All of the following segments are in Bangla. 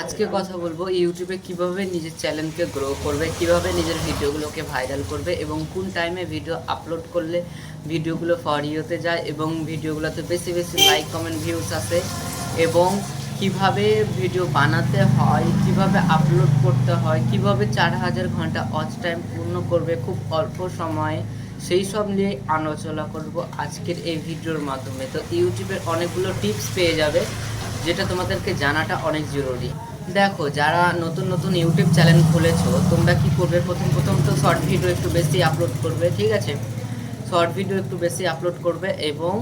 আজকে কথা বলবো ইউটিউবে কিভাবে নিজের চ্যানেলকে গ্রো করবে, কিভাবে নিজের ভিডিওগুলোকে ভাইরাল করবে এবং কোন টাইমে ভিডিও আপলোড করলে ভিডিওগুলো ফর ইউতে যায় এবং ভিডিওগুলোতে বেশি বেশি লাইক কমেন্ট ভিউজ আসে এবং কিভাবে ভিডিও বানাতে হয়, কিভাবে আপলোড করতে হয়, কিভাবে 4000 ঘন্টা ওয়াচ টাইম পূর্ণ করবে খুব অল্প সময়ে, সেই সব নিয়ে আলোচনা করব আজকের এই ভিডিওর মাধ্যমে। তো ইউটিউবের অনেকগুলো টিপস পেয়ে যাবে যেটা তোমাদেরকে জানাটা অনেক জরুরি। দেখো, যারা নতুন নতুন ইউটিউব চ্যানেল খুলেছো, তোমরা কি করবে, প্রথম প্রথম তো শর্ট ভিডিও একটু বেশি আপলোড করবে, ঠিক আছে? শর্ট ভিডিও একটু বেশি আপলোড করবে এবং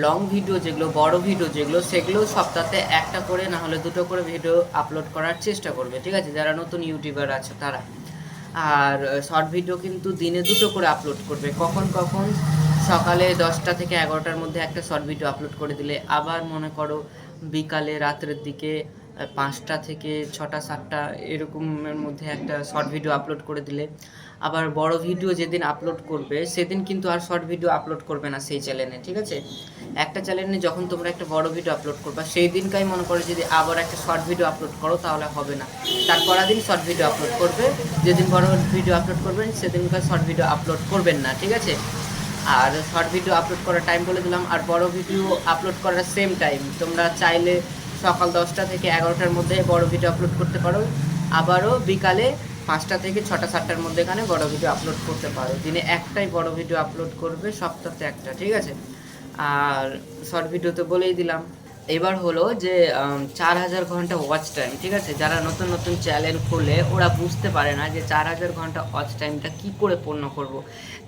লং ভিডিও যেগুলো, বড় ভিডিও যেগুলো, সেগুলো সপ্তাহে একটা করে না হলে দুটো করে ভিডিও আপলোড করার চেষ্টা করবে, ঠিক আছে? যারা নতুন ইউটিউবার আছে তারা। আর শর্ট ভিডিও কিন্তু দিনে দুটো করে আপলোড করবে। কখন কখন সকালে 10টা থেকে 11টার মধ্যে একটা শর্ট ভিডিও আপলোড করে দিলে, আবার মনে করো বিকালে রাত্রের দিকে 5টা থেকে 6টা 7টা এরকমের মধ্যে একটা শর্ট ভিডিও আপলোড করে দিলে। আবার বড় ভিডিও যেদিন আপলোড করবে সেদিন কিন্তু আর শর্ট ভিডিও আপলোড করবে না সেই চ্যানেলে, ঠিক আছে? একটা চ্যানেলে যখন তোমরা একটা বড় ভিডিও আপলোড করবা, সেই দিনকাই মনে করো যদি আবার একটা শর্ট ভিডিও আপলোড করো তাহলে হবে না। তারপর দিন শর্ট ভিডিও আপলোড করবে, যেদিন বড় ভিডিও আপলোড করবেন সেদিনকার শর্ট ভিডিও আপলোড করবেন না, ঠিক আছে? আর শর্ট ভিডিও আপলোড করার টাইম বলে দিলাম। আর বড় ভিডিও আপলোড করার সেম টাইম তোমরা চাইলে সকাল 10টা থেকে 11টার মধ্যে বড় ভিডিও আপলোড করতে পারো, আবারও বিকালে 5টা থেকে 6টা 7টার মধ্যে এখানে বড় ভিডিও আপলোড করতে পারো। দিনে একটাই বড় ভিডিও আপলোড করবে, সপ্তাহে একটা, ঠিক আছে? আর শর্ট ভিডিও তো বলেই দিলাম। এবার হলো যে 4000 ঘন্টা ওয়াচ টাইম, ঠিক আছে? যারা নতুন নতুন চ্যানেল খোলে ওরা বুঝতে পারে না যে 4000 ঘন্টা ওয়াচ টাইমটা কী করে পূর্ণ করব,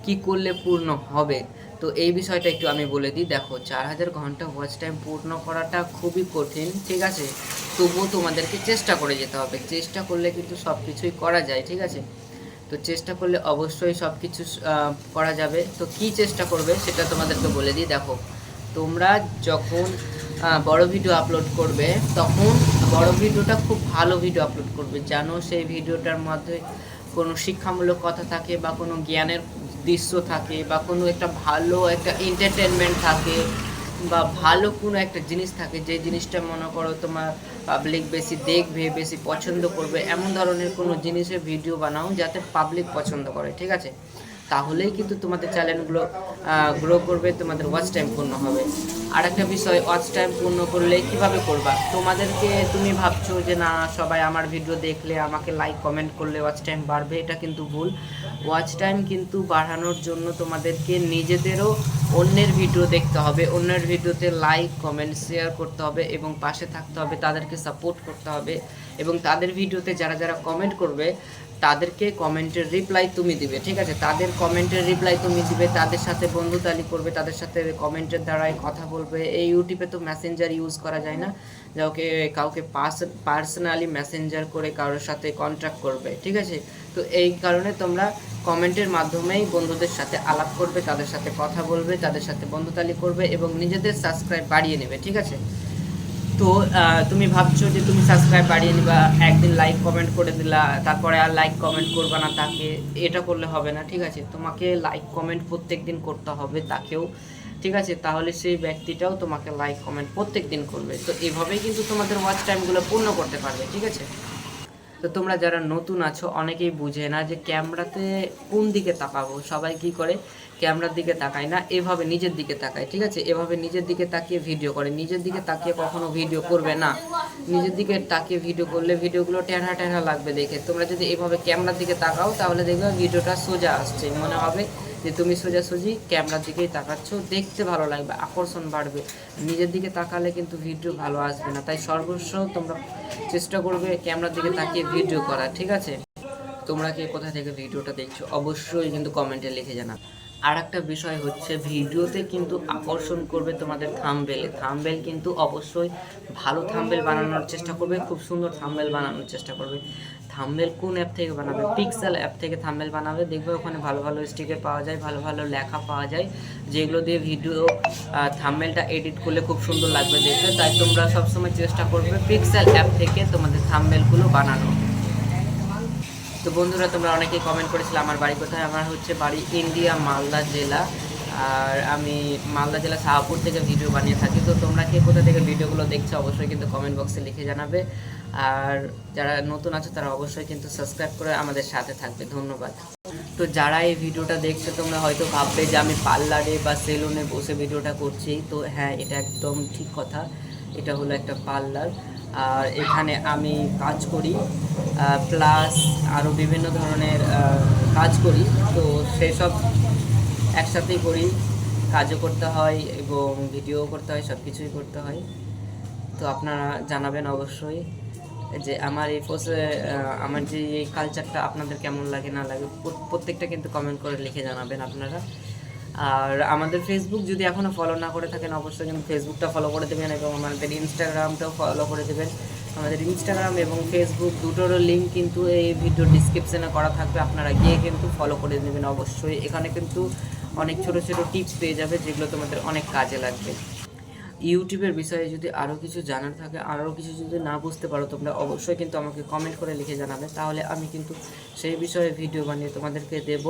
কি করলে পূর্ণ হবে। তো এই বিষয়টা একটু আমি বলে দিই। দেখো, 4000 ঘন্টা ওয়াচ টাইম পূর্ণ করাটা খুবই কঠিন, ঠিক আছে? তবুও তোমাদেরকে চেষ্টা করে যেতে হবে। চেষ্টা করলে কিন্তু সব কিছুই করা যায়, ঠিক আছে? তো চেষ্টা করলে অবশ্যই সব কিছু করা যাবে। তো কি চেষ্টা করবে সেটা তোমাদেরকে বলে দিই। দেখো, তোমরা যখন বড় ভিডিও আপলোড করবে তখন বড় ভিডিওটা খুব ভালো ভিডিও আপলোড করবে, জানো সেই ভিডিওটার মধ্যে কোনো শিক্ষামূলক কথা থাকে বা কোনো জ্ঞানের দৃশ্য থাকে বা কোনো একটা ভালো একটা এন্টারটেনমেন্ট থাকে বা ভালো কোনো একটা জিনিস থাকে, যে জিনিসটা মনে করো তোমার পাবলিক বেশি দেখবে, বেশি পছন্দ করবে, এমন ধরনের কোনো জিনিসের ভিডিও বানাও যাতে পাবলিক পছন্দ করে, ঠিক আছে? তাহলেই কিন্তু তোমাদের চ্যানেলগুলো গ্রো করবে, তোমাদের ওয়াচ টাইম পূর্ণ হবে। আর একটা বিষয়, ওয়াচ টাইম পূর্ণ করলে কিভাবে করবা? তোমাদেরকে, তুমি ভাবছো যে না সবাই আমার ভিডিও দেখলে, আমাকে লাইক কমেন্ট করলে ওয়াচ টাইম বাড়বে, এটা কিন্তু ভুল। ওয়াচ টাইম কিন্তু বাড়ানোর জন্য তোমাদেরকে নিজেদেরও অন্যের ভিডিও দেখতে হবে, অন্যের ভিডিওতে লাইক কমেন্ট শেয়ার করতে হবে এবং পাশে থাকতে হবে, তাদেরকে সাপোর্ট করতে হবে এবং তাদের ভিডিওতে যারা যারা কমেন্ট করবে তাদেরকে কমেন্টের রিপ্লাই তুমি দিবে, ঠিক আছে? তাদের কমেন্টের রিপ্লাই তুমি দিবে, তাদের সাথে বন্ধুতালি করবে, তাদের সাথে কমেন্টের দ্বারাই কথা বলবে। এই ইউটিউবে তো মেসেঞ্জার ইউজ করা যায় না, যাকে কাউকে পার্সোনালি মেসেঞ্জার করে কারোর সাথে কন্ট্যাক্ট করবে, ঠিক আছে? তো এই কারণে তোমরা কমেন্টের মাধ্যমেই বন্ধুদের সাথে আলাপ করবে, তাদের সাথে কথা বলবে, তাদের সাথে বন্ধুতালি করবে এবং নিজেদের সাবস্ক্রাইব বাড়িয়ে নেবে, ঠিক আছে? তো তুমি ভাবছো যে তুমি সাবস্ক্রাইব বাড়িয়ে নিবা, একদিন লাইক কমেন্ট করে দিলা, তারপরে আর লাইক কমেন্ট করবা না তাকে, এটা করলে হবে না, ঠিক আছে? তোমাকে লাইক কমেন্ট প্রত্যেক দিন করতে হবে তাকেও, ঠিক আছে? তাহলে সেই ব্যক্তিটাও তোমাকে লাইক কমেন্ট প্রত্যেক দিন করবে। তো এভাবেই কিন্তু তোমাদের ওয়াচ টাইমগুলো পূর্ণ করতে পারবে, ঠিক আছে? তো তোমরা যারা নতুন আছো অনেকেই বুঝে না যে ক্যামেরাতে কোন দিকে তাকাবো। সবাই কি করে, ক্যামেরার দিকে তাকায় না, এভাবে নিজের দিকে তাকায়, ঠিক আছে? এভাবে নিজের দিকে তাকিয়ে ভিডিও করে, নিজের দিকে তাকিয়ে কখনো ভিডিও করবে না। নিজের দিকে তাকিয়ে ভিডিও করলে ভিডিওগুলো টেढ़া টেढ़া লাগবে দেখে। তোমরা যদি এভাবে ক্যামেরার দিকে তাকাও তাহলে দেখবে ভিডিওটা সোজা আসছে, মনে হবে যে তুমি সোজাসুজি ক্যামেরার দিকেই তাকাচ্ছ, দেখতে ভালো লাগবে, আকর্ষণ বাড়বে। নিজের দিকে তাকালে কিন্তু ভিডিও ভালো আসবে না। তাই সর্বস্ব তোমরা চেষ্টা করবে ক্যামেরার দিকে তাকিয়ে ভিডিও করা, ঠিক আছে? তোমরা কে কোথা থেকে ভিডিওটা দেখছো অবশ্যই কিন্তু কমেন্টে লিখে জানাও। আর একটা বিষয় হচ্ছে, ভিডিওতে কিন্তু আকর্ষণ করবে তোমাদের থাম্বনেল। থাম্বনেল কিন্তু অবশ্যই ভালো থাম্বনেল বানানোর চেষ্টা করবে, খুব সুন্দর থাম্বনেল বানানোর চেষ্টা করবে। থাম্বনেল কোন অ্যাপ থেকে বানাবে? পিক্সেল অ্যাপ থেকে থাম্বনেল বানাবে, দেখবে ওখানে ভালো ভালো স্টিকার পাওয়া যায়, ভালো ভালো লেখা পাওয়া যায়, যেগুলো দিয়ে ভিডিও থাম্বনেলটা এডিট করলে খুব সুন্দর লাগবে দেখতে। তাই তোমরা সবসময় চেষ্টা করবে পিক্সেল অ্যাপ থেকে তোমাদের থাম্বনেলগুলো বানানো। তো বন্ধুরা, তোমরা অনেকেই কমেন্ট করেছিলে আমার বাড়ি কোথায়। আমার হচ্ছে বাড়ি ইন্ডিয়া, মালদা জেলা। আর আমি মালদা জেলা শাহপুর থেকে ভিডিও বানিয়ে থাকি। তো তোমরা কে কোথা থেকে ভিডিওগুলো দেখছো অবশ্যই কিন্তু কমেন্ট বক্সে লিখে জানাবে। আর যারা নতুন আছে তারা অবশ্যই কিন্তু সাবস্ক্রাইব করে আমাদের সাথে থাকবে। ধন্যবাদ। তো যারা এই ভিডিওটা দেখছো তোমরা হয়তো ভাববে যে আমি পার্লারে বা সেলুনে বসে ভিডিওটা করছি, তো হ্যাঁ, এটা একদম ঠিক কথা। এটা হলো একটা পার্লার, আর এখানে আমি কাজ করি, প্লাস আরও বিভিন্ন ধরনের কাজ করি। তো সেসব একসাথেই করি, কাজও করতে হয় এবং ভিডিও করতে হয়, সব কিছুই করতে হয়। তো আপনারা জানাবেন অবশ্যই যে আমার এই আমার যে এই কালচারটা আপনাদের কেমন লাগে না লাগে, প্রত্যেকটা কিন্তু কমেন্ট করে লিখে জানাবেন আপনারা। আর আমাদের ফেসবুক যদি এখনও ফলো না করে থাকেন অবশ্যই কিন্তু ফেসবুকটা ফলো করে দেবেন এবং আমাদের ইনস্টাগ্রামটাও ফলো করে দেবেন। আমাদের ইনস্টাগ্রাম এবং ফেসবুক দুটোরও লিঙ্ক কিন্তু এই ভিডিও ডিসক্রিপশানে করা থাকবে, আপনারা গিয়ে কিন্তু ফলো করে নেবেন অবশ্যই। এখানে কিন্তু অনেক ছোটো ছোটো টিপস পেয়ে যাবে যেগুলো তোমাদের অনেক কাজে লাগবে। ইউটিউবের বিষয়ে যদি আরও কিছু জানার থাকে, আরও কিছু যদি না বুঝতে পারো তোমরা অবশ্যই কিন্তু আমাকে কমেন্ট করে লিখে জানাবে, তাহলে আমি কিন্তু সেই বিষয়ে ভিডিও বানিয়ে তোমাদেরকে দেব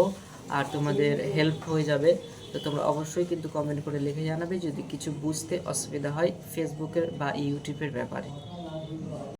আর তোমাদের হেল্প হয়ে যাবে। তো তোমরা অবশ্যই কিন্তু কমেন্ট করে লিখে জানাবে যদি কিছু বুঝতে অসুবিধা হয় ফেসবুকের বা ইউটিউবের ব্যাপারে।